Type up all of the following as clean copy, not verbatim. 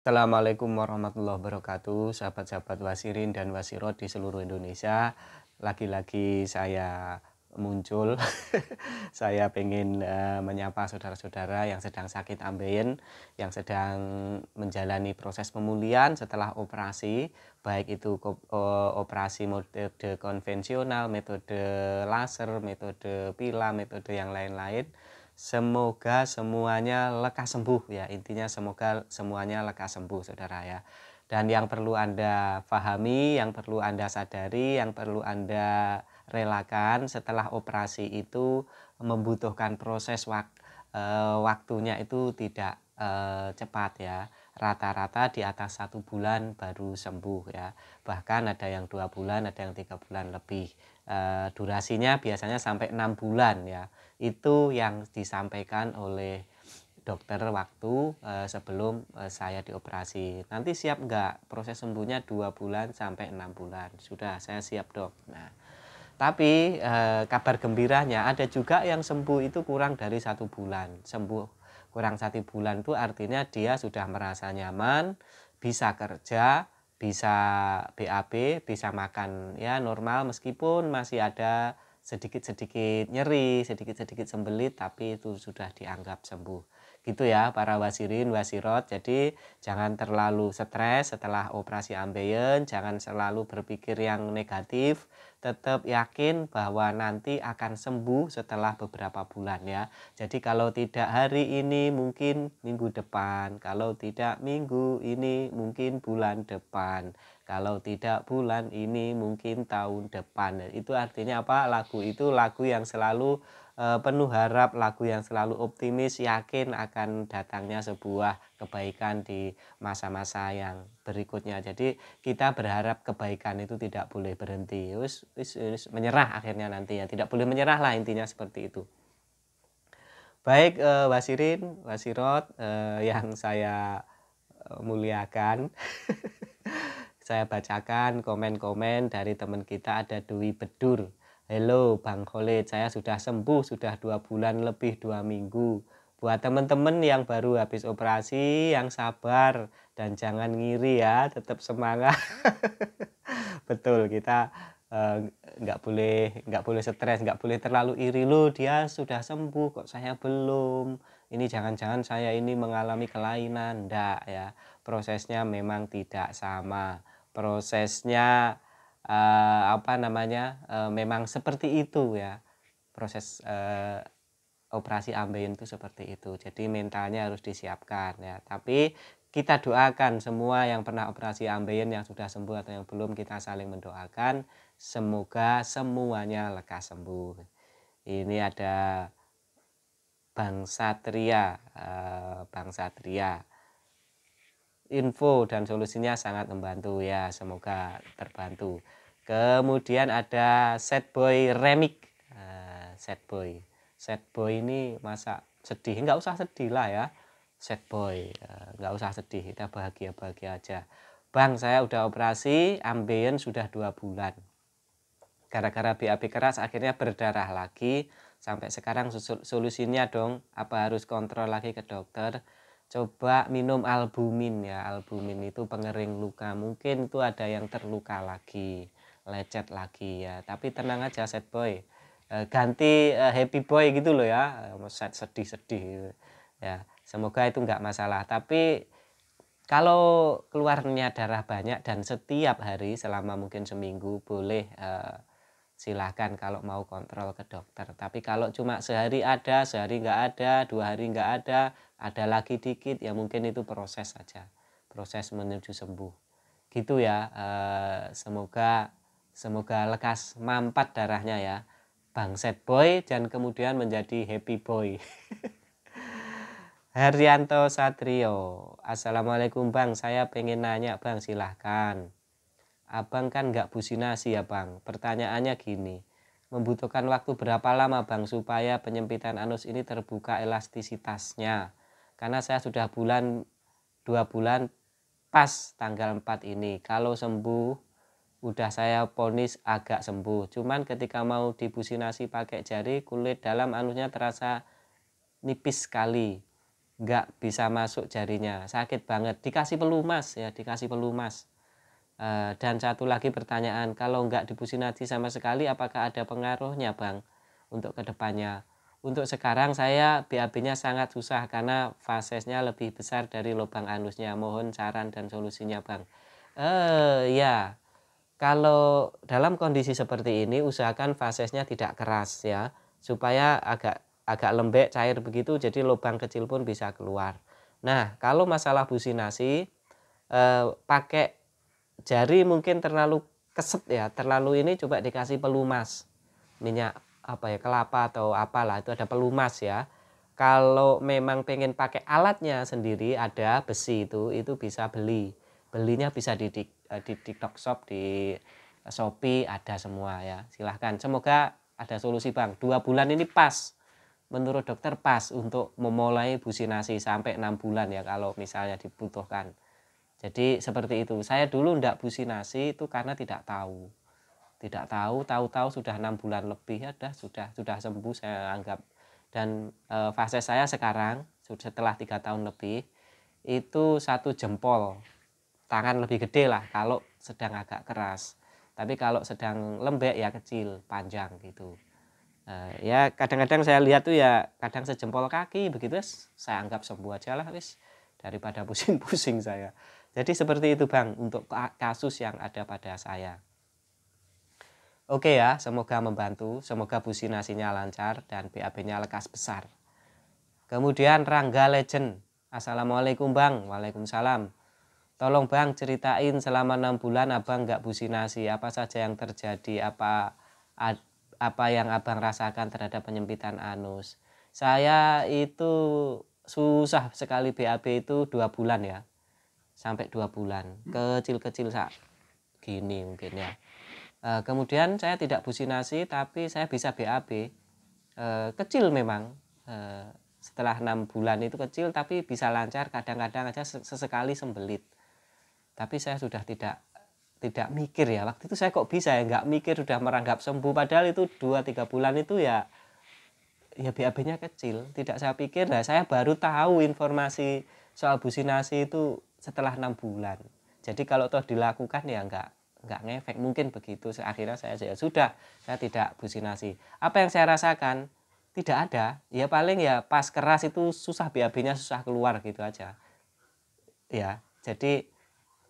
Assalamualaikum warahmatullahi wabarakatuh, sahabat-sahabat Wasirin dan Wasirot di seluruh Indonesia. Lagi-lagi saya muncul, saya pengen menyapa saudara-saudara yang sedang sakit ambeien, yang sedang menjalani proses pemulihan setelah operasi, baik itu operasi metode konvensional, metode laser, metode pila, metode yang lain-lain. Semoga semuanya lekas sembuh ya, intinya semoga semuanya lekas sembuh saudara ya. Dan yang perlu Anda pahami, yang perlu Anda sadari, yang perlu Anda relakan setelah operasi itu membutuhkan proses waktunya itu tidak cepat ya. Rata-rata di atas 1 bulan baru sembuh ya. Bahkan ada yang 2 bulan, ada yang 3 bulan lebih. Durasinya biasanya sampai 6 bulan ya. Itu yang disampaikan oleh dokter waktu sebelum saya dioperasi. Nanti siap nggak? Proses sembuhnya 2 bulan sampai 6 bulan. Sudah, saya siap dok. Nah, tapi kabar gembiranya ada juga yang sembuh itu kurang dari 1 bulan. Sembuh kurang 1 bulan itu artinya dia sudah merasa nyaman, bisa kerja, bisa BAB, bisa makan ya normal meskipun masih ada sedikit-sedikit nyeri, sedikit-sedikit sembelit, tapi itu sudah dianggap sembuh. Gitu ya para wasirin, wasirot. Jadi jangan terlalu stres setelah operasi ambeien, jangan selalu berpikir yang negatif, tetap yakin bahwa nanti akan sembuh setelah beberapa bulan ya. Jadi kalau tidak hari ini mungkin minggu depan, kalau tidak minggu ini mungkin bulan depan. Kalau tidak bulan ini mungkin tahun depan. Itu artinya apa? Lagu itu lagu yang selalu penuh harap, lagu yang selalu optimis, yakin akan datangnya sebuah kebaikan di masa-masa yang berikutnya. Jadi kita berharap kebaikan itu tidak boleh berhenti. Wis menyerah akhirnya nantinya. Tidak boleh menyerah lah intinya seperti itu. Baik Wasirin, Wasirot yang saya muliakan. Saya bacakan komen-komen dari teman kita, ada Dwi Bedur. Halo Bang Khalid, saya sudah sembuh, sudah 2 bulan lebih 2 minggu. Buat teman-teman yang baru habis operasi, yang sabar dan jangan ngiri ya, tetap semangat. Betul, kita nggak boleh stres, nggak boleh terlalu iri loh, dia sudah sembuh kok saya belum. Ini jangan-jangan saya ini mengalami kelainan. Enggak ya, prosesnya memang tidak sama. Prosesnya memang seperti itu ya. Proses operasi ambeien itu seperti itu. Jadi mentalnya harus disiapkan ya. Tapi kita doakan semua yang pernah operasi ambeien, yang sudah sembuh atau yang belum, kita saling mendoakan semoga semuanya lekas sembuh. Ini ada Bang Satria, info dan solusinya sangat membantu ya, semoga terbantu. Kemudian ada Setboy Remix. Setboy ini masa sedih, nggak usah sedih lah ya. Setboy nggak usah sedih, kita bahagia-bahagia aja. Bang, saya udah operasi ambeien sudah 2 bulan. Gara-gara BAB keras akhirnya berdarah lagi. Sampai sekarang solusinya dong, apa harus kontrol lagi ke dokter? Coba minum albumin ya. Albumin itu pengering luka. Mungkin itu ada yang terluka lagi, lecet lagi ya. Tapi tenang aja Setboy. Ganti happy boy gitu loh ya. Sedih-sedih gitu. Ya, semoga itu nggak masalah. Tapi kalau keluarnya darah banyak dan setiap hari selama mungkin seminggu, boleh silahkan kalau mau kontrol ke dokter. Tapi kalau cuma sehari ada, sehari nggak ada, 2 hari nggak ada lagi dikit, ya mungkin itu proses saja, proses menuju sembuh. Gitu ya. Semoga lekas mampat darahnya ya, Bang Setboy, dan kemudian menjadi happy boy. Haryanto Satrio, Assalamualaikum Bang, saya pengen nanya Bang, silahkan. Abang kan nggak businasi ya Bang. Pertanyaannya gini, membutuhkan waktu berapa lama Bang supaya penyempitan anus ini terbuka elastisitasnya? Karena saya sudah 2 bulan pas tanggal 4 ini. Kalau sembuh, udah saya ponis agak sembuh. Cuman ketika mau dibusinasi pakai jari, kulit dalam anusnya terasa nipis sekali. nggak bisa masuk jarinya, sakit banget, dikasih pelumas ya, dikasih pelumas. Dan satu lagi pertanyaan, kalau nggak dibusinasi sama sekali apakah ada pengaruhnya Bang untuk kedepannya? Untuk sekarang saya BAB-nya sangat susah karena fasesnya lebih besar dari lubang anusnya. Mohon saran dan solusinya Bang. Ya, kalau dalam kondisi seperti ini usahakan fasesnya tidak keras ya, supaya agak lembek cair begitu, jadi lubang kecil pun bisa keluar. Nah, kalau masalah businasi, pakai jari mungkin terlalu keset ya, terlalu ini coba dikasih pelumas. Minyak apa ya, kelapa atau apalah itu ada pelumas ya. Kalau memang pengen pakai alatnya sendiri ada besi itu bisa beli. Belinya bisa di TikTok Shop, di Shopee ada semua ya. Silahkan. Semoga ada solusi Bang. 2 bulan ini pas. Menurut dokter pas untuk memulai businasi sampai 6 bulan ya kalau misalnya dibutuhkan. Jadi seperti itu. Saya dulu ndak businasi itu karena tidak tahu. Tidak tahu, tahu-tahu sudah 6 bulan lebih ya sudah sembuh saya anggap. Dan fase saya sekarang setelah 3 tahun lebih itu 1 jempol. Tangan lebih gede lah kalau sedang agak keras. Tapi kalau sedang lembek ya kecil, panjang gitu. Ya kadang-kadang saya lihat tuh ya kadang sejempol kaki begitu saya anggap sembuh aja lah wis daripada pusing-pusing saya. Jadi seperti itu Bang untuk kasus yang ada pada saya. Oke ya, semoga membantu, semoga businasinya lancar dan BAB-nya lekas besar. Kemudian Rangga Legend. Assalamualaikum Bang. Waalaikumsalam. Tolong Bang ceritain selama 6 bulan Abang nggak businasi, apa saja yang terjadi, apa yang Abang rasakan terhadap penyempitan anus. Saya itu susah sekali BAB itu 2 bulan ya. Sampai 2 bulan. Kecil-kecil gini mungkin ya. Kemudian saya tidak businasi tapi saya bisa BAB. Kecil memang. Setelah 6 bulan itu kecil tapi bisa lancar, kadang-kadang aja sesekali sembelit. Tapi saya sudah tidak mikir ya, waktu itu saya kok bisa ya nggak mikir sudah meranggap sembuh, padahal itu 2-3 bulan itu ya BAB-nya kecil, tidak saya pikir. Nah saya baru tahu informasi soal businasi itu setelah 6 bulan. Jadi kalau toh dilakukan ya nggak ngefek, mungkin begitu. Akhirnya saya sudah saya tidak businasi. Apa yang saya rasakan tidak ada, ya paling ya pas keras itu susah, BAB-nya susah keluar gitu aja ya. Jadi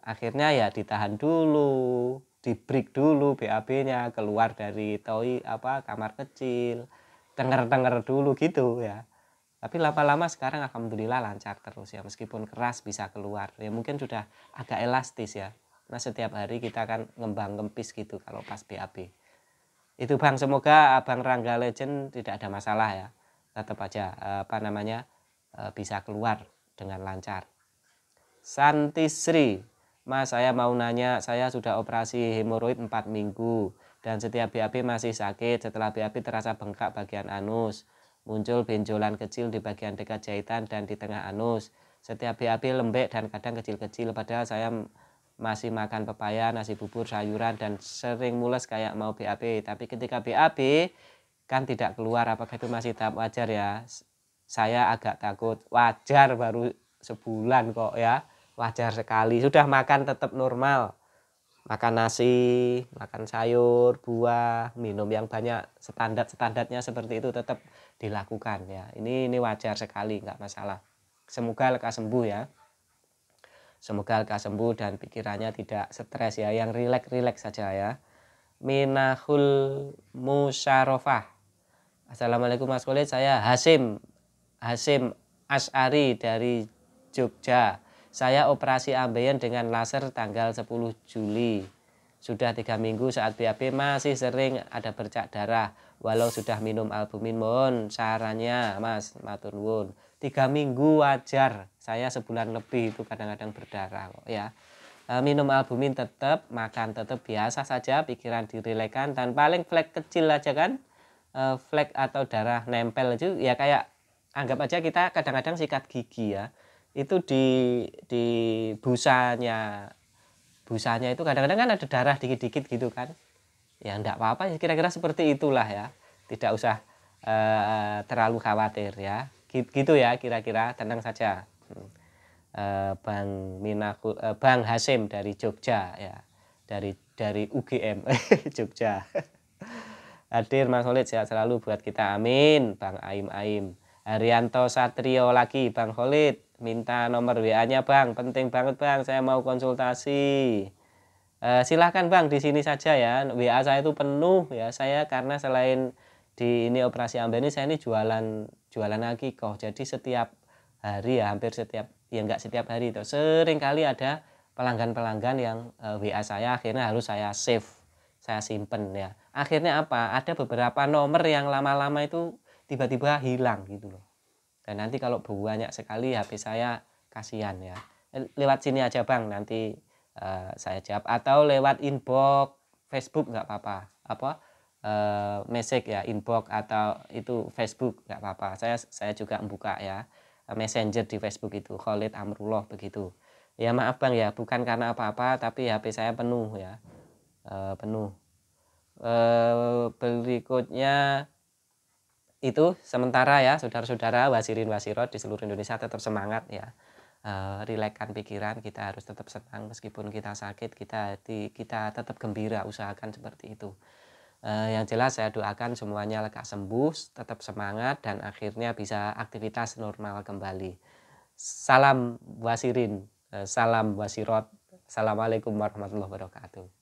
akhirnya ya ditahan dulu, di break dulu BAB-nya, keluar dari kamar kecil, denger dulu gitu ya. Tapi lama-lama sekarang alhamdulillah lancar terus ya, meskipun keras bisa keluar. Ya mungkin sudah agak elastis ya. Nah setiap hari kita akan ngembang kempis gitu kalau pas BAB. Itu Bang, semoga Abang Rangga Legend tidak ada masalah ya. Tetap aja bisa keluar dengan lancar. Santisri, Mas saya mau nanya, saya sudah operasi hemoroid 4 minggu dan setiap BAB masih sakit. Setelah BAB terasa bengkak bagian anus, muncul benjolan kecil di bagian dekat jahitan dan di tengah anus. Setiap BAB lembek dan kadang kecil-kecil, padahal saya masih makan pepaya, nasi bubur, sayuran dan sering mules kayak mau BAB. Tapi ketika BAB kan tidak keluar, apakah itu masih tahap wajar ya? Saya agak takut. Wajar baru sebulan kok ya. Wajar sekali, sudah makan tetap normal, makan nasi, makan sayur, buah, minum yang banyak, standarnya seperti itu tetap dilakukan ya. Ini wajar sekali, nggak masalah. Semoga lekas sembuh ya, semoga lekas sembuh dan pikirannya tidak stres ya, yang rileks saja ya. Minahul Musyarofah. Assalamualaikum Mas Khalid, saya Hasim As'ari dari Jogja. Saya operasi ambeien dengan laser tanggal 10 Juli. Sudah 3 minggu, saat BAB masih sering ada bercak darah. Walau sudah minum albumin, mohon sarannya Mas, matur nuwun. 3 minggu wajar, saya sebulan lebih itu kadang-kadang berdarah kok ya. Minum albumin tetap, makan tetap biasa saja, pikiran dirilekkan, dan paling flek kecil aja kan. Flek atau darah nempel itu ya, kayak anggap aja kita kadang-kadang sikat gigi ya. Itu di busanya itu kadang-kadang kan ada darah dikit-dikit gitu kan. Ya enggak apa-apa, kira-kira seperti itulah ya. Tidak usah terlalu khawatir ya. gitu ya kira-kira, tenang saja. Bang Hasim dari Jogja ya, dari UGM Jogja. Hadir Mas Khalid, sehat selalu buat kita, amin. Bang Aim. Haryanto Satrio lagi, Bang Khalid minta nomor WA-nya Bang, penting banget Bang, saya mau konsultasi. Silahkan Bang, di sini saja ya, WA saya itu penuh ya, saya karena selain di ini operasi ambil ini, saya ini jualan akikoh, jadi setiap hari ya, hampir setiap, ya enggak setiap hari itu, sering kali ada pelanggan-pelanggan yang WA saya, akhirnya harus saya save, saya simpen ya. Akhirnya apa, ada beberapa nomor yang lama-lama itu tiba-tiba hilang gitu loh. Dan nanti kalau banyak sekali HP saya, kasihan ya. Lewat sini aja Bang, nanti saya jawab, atau lewat inbox Facebook nggak apa-apa, message ya, inbox atau itu Facebook nggak apa-apa, saya juga membuka ya messenger di Facebook itu, Khalid Amrullah begitu ya. Maaf Bang ya, bukan karena apa-apa, tapi HP saya penuh ya, penuh. Berikutnya itu sementara ya, saudara-saudara wasirin wasirot di seluruh Indonesia, tetap semangat ya. Rilekkan pikiran, kita harus tetap senang meskipun kita sakit, kita tetap gembira, usahakan seperti itu. Yang jelas saya doakan semuanya lekas sembuh, tetap semangat, dan akhirnya bisa aktivitas normal kembali. Salam wasirin, salam wasirot. Assalamualaikum warahmatullahi wabarakatuh.